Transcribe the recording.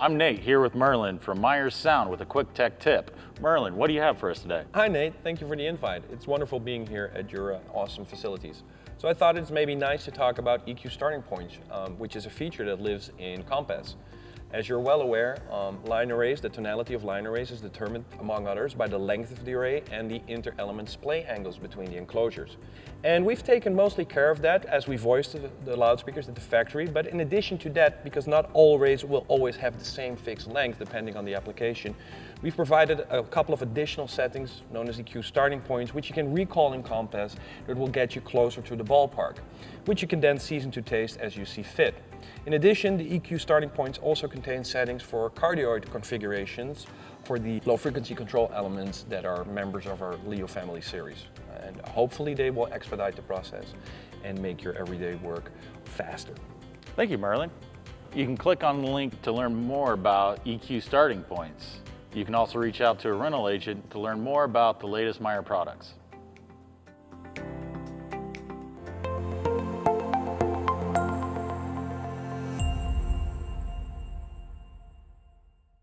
I'm Nate here with Merlijn from Meyer Sound with a quick tech tip. Merlijn, what do you have for us today? Hi Nate, thank you for the invite. It's wonderful being here at your awesome facilities. So I thought it's maybe nice to talk about EQ starting points, which is a feature that lives in Compass. As you're well aware, line arrays, the tonality of line arrays is determined, among others, by the length of the array and the inter-element splay angles between the enclosures. And we've taken mostly care of that as we voiced the loudspeakers at the factory, but in addition to that, because not all arrays will always have the same fixed length depending on the application, we've provided a couple of additional settings known as EQ starting points, which you can recall in Compass that will get you closer to the ballpark, which you can then season to taste as you see fit. In addition, the EQ starting points also contain settings for cardioid configurations for the low frequency control elements that are members of our Leo family series. And hopefully they will expedite the process and make your everyday work faster. Thank you, Merlijn. You can click on the link to learn more about EQ starting points. You can also reach out to a rental agent to learn more about the latest Meyer products.